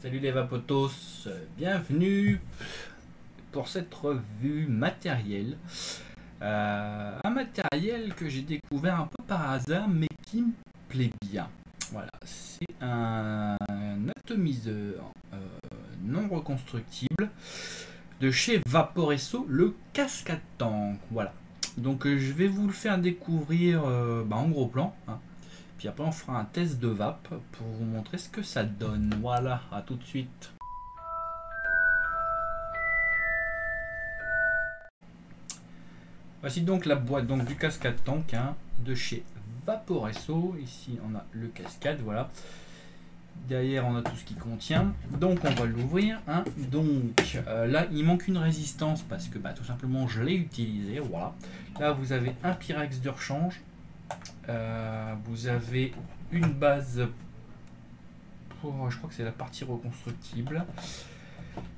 Salut les vapotos, bienvenue pour cette revue matérielle. Un matériel que j'ai découvert un peu par hasard mais qui me plaît bien. Voilà, c'est un atomiseur non reconstructible de chez Vaporesso, le Cascade Tank. Voilà, donc je vais vous le faire découvrir en gros plan, hein. Puis après on fera un test de vape pour vous montrer ce que ça donne. Voilà, à tout de suite. Voici donc la boîte donc, du Cascade Tank, hein, de chez Vaporesso. Ici on a le cascade, voilà. Derrière on a tout ce qui contient. Donc on va l'ouvrir, hein. Donc là il manque une résistance parce que tout simplement je l'ai utilisé. Voilà. Là vous avez un Pyrex de rechange. Vous avez une base pour, je crois que c'est la partie reconstructible.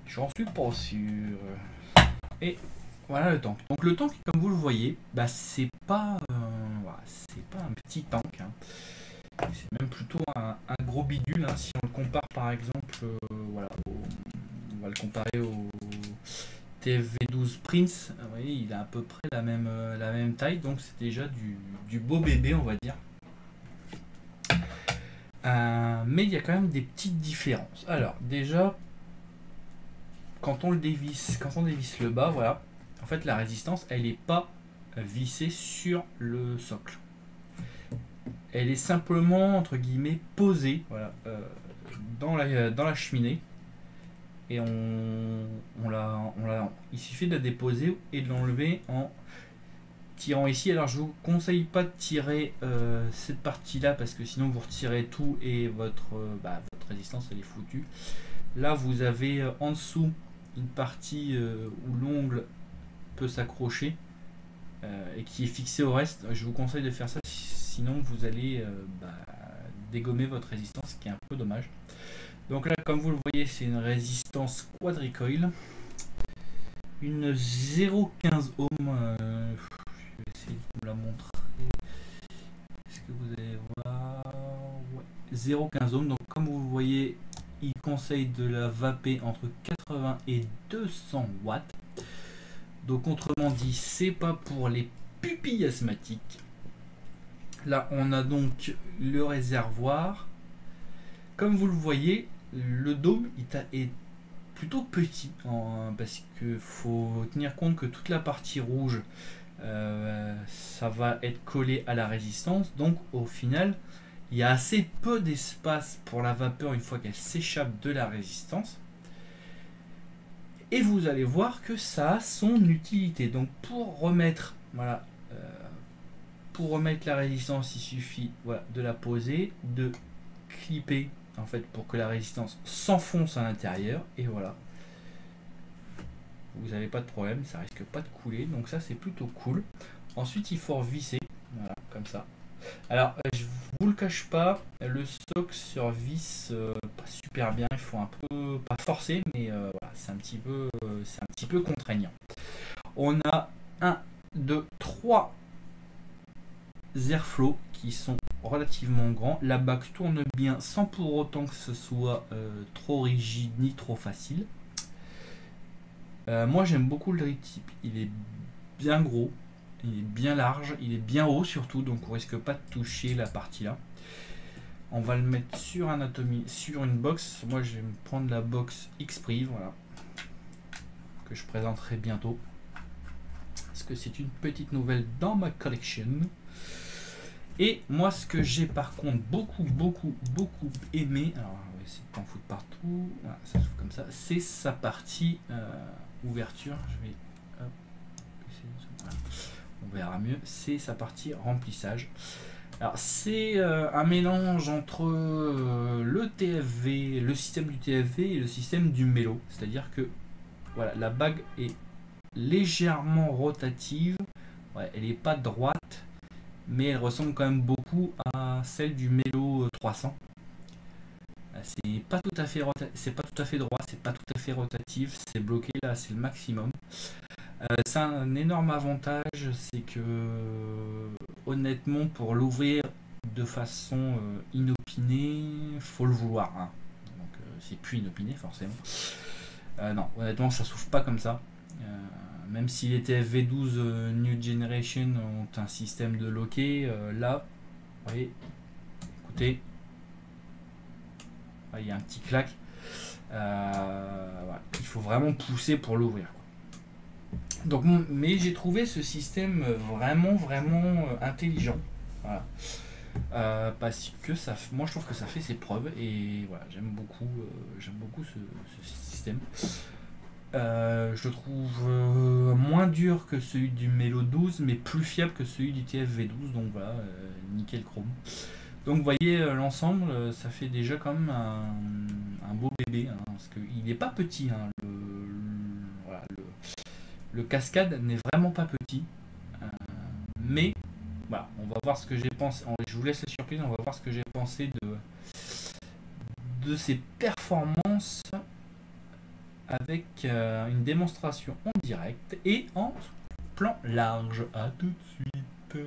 J'en suis pas sûr. Et voilà le tank. Donc le tank, comme vous le voyez, c'est pas, c'est pas un petit tank, hein. C'est même plutôt un gros bidule, hein. Si on le compare par exemple, on va le comparer au TFV12 Prince. Vous voyez, il a à peu près la même taille, donc c'est déjà du beau bébé, on va dire. Mais il y a quand même des petites différences. Alors déjà, quand on dévisse le bas, voilà, en fait la résistance elle n'est pas vissée sur le socle. Elle est simplement entre guillemets posée, voilà, dans la cheminée. Et il suffit de la déposer et de l'enlever en tirant ici. Alors je vous conseille pas de tirer cette partie là parce que sinon vous retirez tout et votre résistance elle est foutue. Là vous avez en dessous une partie où l'ongle peut s'accrocher et qui est fixé au reste. Je vous conseille de faire ça, sinon vous allez dégommer votre résistance, ce qui est un peu dommage. Donc là, comme vous le voyez, c'est une résistance quadricoil, une 0,15 ohm. Je vais essayer de vous la montrer. Est-ce que vous allez voir? Ouais. 0,15 ohm. Donc comme vous le voyez, il conseille de la vaper entre 80 et 200 watts. Donc autrement dit, c'est pas pour les pupilles asthmatiques. Là, on a donc le réservoir. Comme vous le voyez, le dôme est plutôt petit, parce que faut tenir compte que toute la partie rouge, ça va être collé à la résistance. Donc au final, il y a assez peu d'espace pour la vapeur une fois qu'elle s'échappe de la résistance. Et vous allez voir que ça a son utilité. Donc pour remettre, la résistance, il suffit de la poser, de clipper en fait pour que la résistance s'enfonce à l'intérieur, et voilà. Vous n'avez pas de problème, ça risque pas de couler, donc ça c'est plutôt cool. Ensuite il faut revisser, voilà, comme ça. Alors je vous le cache pas, le stock se revisse pas super bien, il faut un peu, pas forcer, mais voilà, c'est un petit peu contraignant. On a 1, 2, 3 airflow qui sont relativement grands. La bague tourne bien sans pour autant que ce soit trop rigide ni trop facile. Moi j'aime beaucoup le drip tip, il est bien gros, il est bien large, il est bien haut surtout, donc on risque pas de toucher la partie là. On va le mettre sur une box. Moi je vais me prendre la box X-Priv, voilà, que je présenterai bientôt parce que c'est une petite nouvelle dans ma collection. Et moi ce que j'ai par contre beaucoup aimé, alors on va essayer de pas en foutre partout, voilà, ça s'ouvre comme ça, c'est sa partie ouverture. Je vais voilà, on verra mieux, c'est sa partie remplissage. Alors c'est un mélange entre le TFV, le système du TFV et le système du mélo, c'est à dire que voilà, la bague est légèrement rotative, ouais, elle n'est pas droite, mais elle ressemble quand même beaucoup à celle du Melo 300. C'est pas tout à fait droit, c'est pas tout à fait rotatif, c'est bloqué là, c'est le maximum. C'est un énorme avantage, c'est que honnêtement pour l'ouvrir de façon inopinée, faut le vouloir, hein. Donc c'est plus inopiné forcément. Non, honnêtement, ça souffle pas comme ça. Même si les TFV12 New Generation ont un système de loquet, là, vous voyez, écoutez, il y a un petit clac. Voilà. Il faut vraiment pousser pour l'ouvrir. Donc, mais j'ai trouvé ce système vraiment intelligent. Voilà. Parce que moi je trouve que ça fait ses preuves et voilà, j'aime beaucoup ce système. Je le trouve moins dur que celui du Melo 12 mais plus fiable que celui du TFV12, donc voilà, nickel chrome. Donc vous voyez l'ensemble, ça fait déjà quand même un beau bébé, hein, parce qu'il n'est pas petit, hein, voilà, le cascade n'est vraiment pas petit, mais voilà, on va voir ce que j'ai pensé. Je vous laisse la surprise, on va voir ce que j'ai pensé de ses performances avec une démonstration en direct et en plan large. À tout de suite.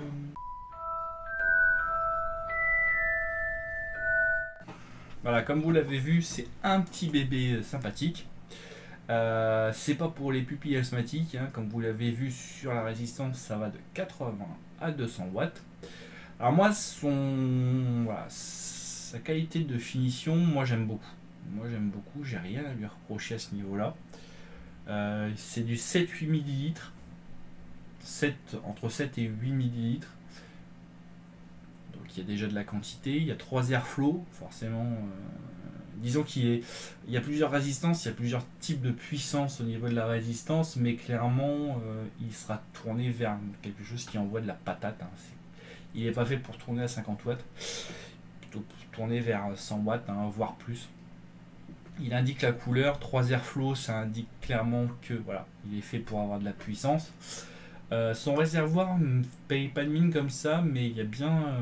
Voilà, comme vous l'avez vu, c'est un petit bébé sympathique. C'est pas pour les pupilles asthmatiques, hein, comme vous l'avez vu sur la résistance, ça va de 80 à 200 watts. Alors moi, voilà, sa qualité de finition, moi j'aime beaucoup, j'ai rien à lui reprocher à ce niveau-là. C'est du 7-8 ml, entre 7 et 8 ml. Donc il y a déjà de la quantité, il y a 3 airflow, forcément. Disons qu'il y a plusieurs résistances, il y a plusieurs types de puissance au niveau de la résistance, mais clairement il sera tourné vers quelque chose qui envoie de la patate. Hein. Il n'est pas fait pour tourner à 50 watts, plutôt pour tourner vers 100 watts, hein, voire plus. Il indique la couleur, 3 airflow, ça indique clairement que voilà, il est fait pour avoir de la puissance. Son réservoir ne paye pas de mine comme ça, mais il y a bien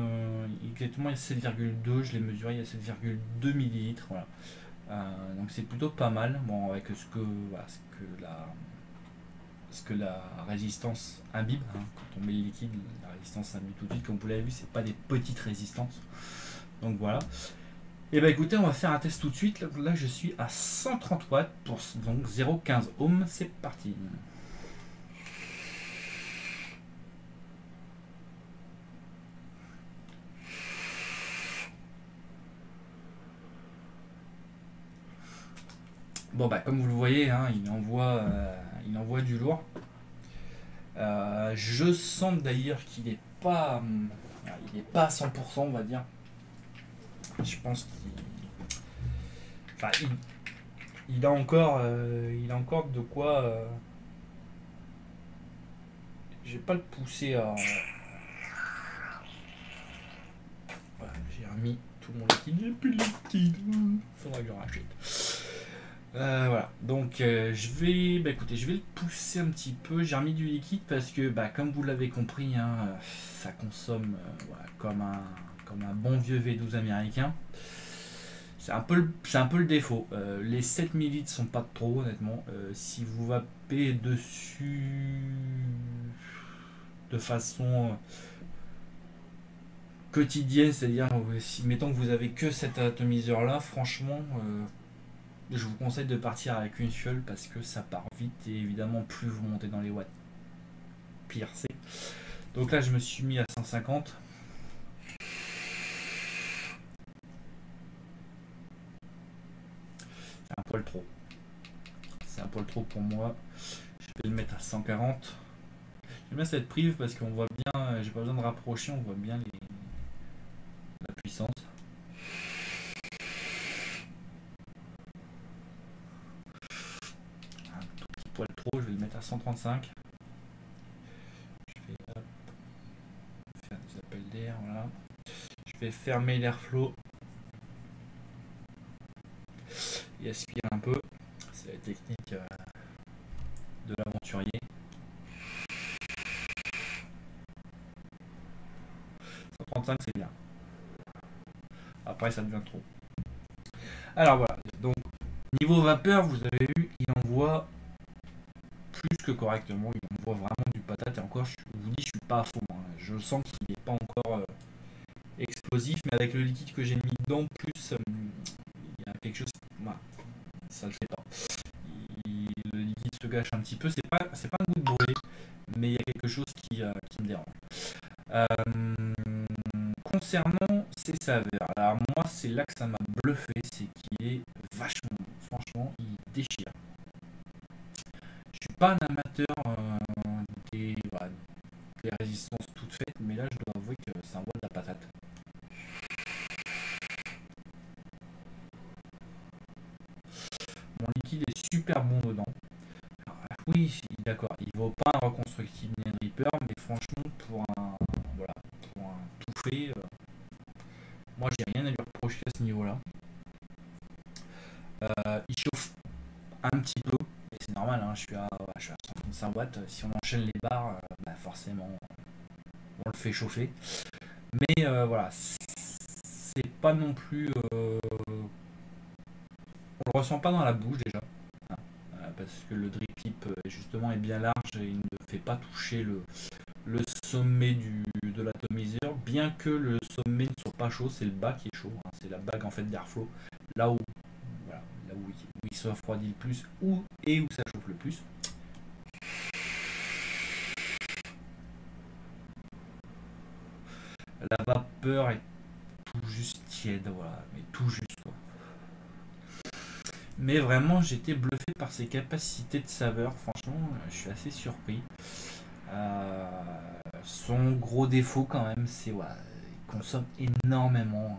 exactement, il y a 7,2, je l'ai mesuré, il y a 7,2 ml. Voilà. Donc c'est plutôt pas mal. Bon, avec ce que la résistance imbibe, hein. Quand on met le liquide, la résistance imbibe tout de suite. Comme vous l'avez vu, c'est pas des petites résistances. Donc voilà. Et bah écoutez, on va faire un test tout de suite. Là je suis à 130 watts pour donc 0,15 ohms. C'est parti. Bon bah comme vous le voyez, hein, il envoie du lourd. Je sens d'ailleurs qu'il n'est pas, à 100%, on va dire. Je pense il a encore de quoi. Je vais pas le pousser à. Voilà, j'ai remis tout mon liquide. J'ai plus de liquide. Faudra que je rachète. Voilà, donc je vais le pousser un petit peu. J'ai remis du liquide parce que comme vous l'avez compris, hein, ça consomme voilà, comme un bon vieux V12 américain. C'est un peu le défaut. Les 7 ml sont pas trop, honnêtement. Si vous vapez dessus de façon quotidienne, c'est-à-dire mettons que vous avez que cet atomiseur là, franchement je vous conseille de partir avec une fiole parce que ça part vite et évidemment plus vous montez dans les watts, pire c'est. Donc là je me suis mis à 150. C'est un poil trop. C'est un poil trop pour moi. Je vais le mettre à 140. J'aime bien cette prive parce qu'on voit bien, j'ai pas besoin de rapprocher, on voit bien la puissance. Poil trop, je vais le mettre à 135. Je vais faire des appels d'air, voilà. Je vais fermer l'airflow et aspirer un peu. C'est la technique de l'aventurier. 135 c'est bien. Après ça devient trop. Alors voilà, donc niveau vapeur, vous avez vu, il envoie plus que correctement, il envoie vraiment du patate et encore je vous dis je suis pas à fond, hein. Je sens qu'il n'est pas encore explosif, mais avec le liquide que j'ai mis dedans, plus il y a quelque chose, Voilà, ça le fait pas. Le liquide se gâche un petit peu. C'est pas un goût de brûlé, mais il y a quelque chose qui me dérange. Concernant ces saveurs, alors moi c'est là que ça m'a bluffé, c'est qu'il est vachement bon. Franchement, il déchire. Je suis pas un amateur voilà, des résistances toutes faites, mais là je dois avouer que ça envoie de la patate. Mon liquide est super bon dedans. Alors, oui, d'accord, il vaut pas un reconstructible ni un Reaper, mais franchement pour un tout fait, moi j'ai rien à lui reprocher à ce niveau-là. Il chauffe un petit peu, et c'est normal, hein, je suis à 135 watts. Si on enchaîne les barres, forcément on le fait chauffer. Mais voilà, c'est pas non plus. On le ressent pas dans la bouche déjà, hein, parce que le drip tip justement est bien large et il ne fait pas toucher le sommet de l'atomiseur, bien que le sommet ne soit pas chaud, c'est le bas qui est chaud, hein, c'est la bague en fait d'airflow, là où il se refroidit le plus où ça chauffe le plus. La vapeur est tout juste tiède, voilà, mais tout juste quoi. Mais vraiment, j'étais bluffé par ses capacités de saveur. Franchement, je suis assez surpris. Son gros défaut quand même, c'est il consomme énormément.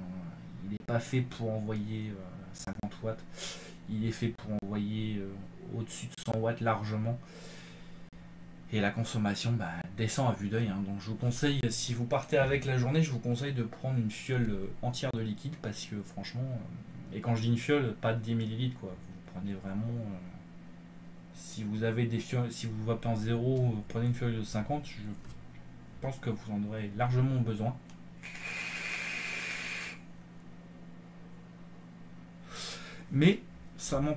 Il n'est pas fait pour envoyer 50 watts. Il est fait pour envoyer au-dessus de 100 watts largement. Et la consommation descend à vue d'œil. Hein. Donc je vous conseille, si vous partez avec la journée, je vous conseille de prendre une fiole entière de liquide parce que franchement, et quand je dis une fiole, pas de 10 ml quoi. Vous prenez vraiment. Si vous avez des fioles, si vous vapez en zéro, prenez une fiole de 50, je pense que vous en aurez largement besoin. Mais ça ne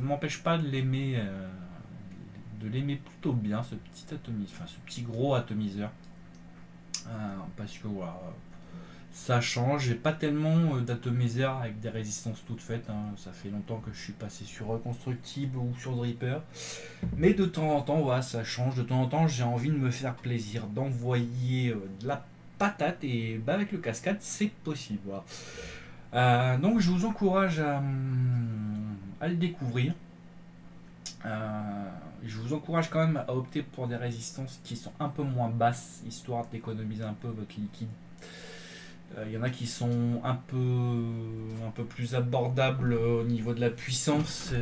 m'empêche pas de l'aimer plutôt bien, ce petit atomiseur, ce petit gros atomiseur. Parce que voilà, ça change. J'ai pas tellement d'atomiseurs avec des résistances toutes faites. Hein. Ça fait longtemps que je suis passé sur reconstructible ou sur dripper. Mais de temps en temps, voilà, ça change. De temps en temps, j'ai envie de me faire plaisir, d'envoyer de la patate. Et avec le cascade, c'est possible. Voilà. Donc je vous encourage à le découvrir. Je vous encourage quand même à opter pour des résistances qui sont un peu moins basses, histoire d'économiser un peu votre liquide. Il y en a qui sont un peu plus abordables au niveau de la puissance,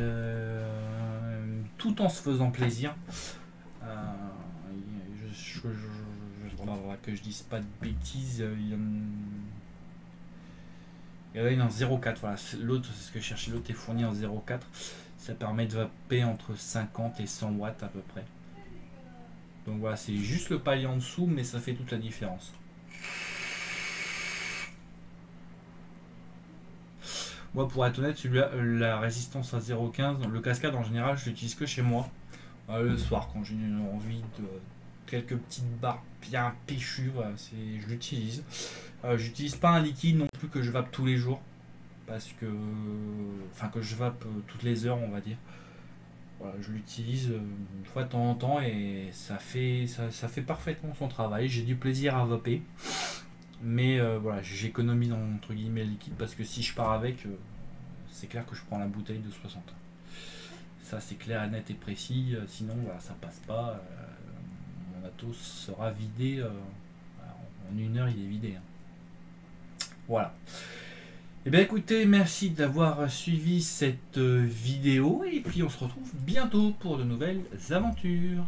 tout en se faisant plaisir. Que je dise pas de bêtises, il y en a une en 0,4. Voilà, l'autre, c'est ce que je cherchais, l'autre est fourni en 0,4. Ça permet de vaper entre 50 et 100 watts à peu près. Donc voilà, c'est juste le palier en dessous, mais ça fait toute la différence. Moi, pour être honnête, celui-là, la résistance à 0,15, le cascade en général, je l'utilise que chez moi. Le soir, quand j'ai envie de quelques petites barres bien péchues, voilà, je l'utilise. J'utilise pas un liquide non plus que je vape tous les jours. Parce que. Enfin, que je vape toutes les heures, on va dire. Voilà, je l'utilise une fois de temps en temps et ça fait parfaitement son travail. J'ai du plaisir à vaper. Mais voilà, j'économise entre guillemets le liquide parce que si je pars avec, c'est clair que je prends la bouteille de 60. Ça, c'est clair, net et précis. Sinon, voilà, ça passe pas. Mon Atos sera vidé. En une heure, il est vidé. Hein. Voilà. Eh bien écoutez, merci d'avoir suivi cette vidéo et puis on se retrouve bientôt pour de nouvelles aventures.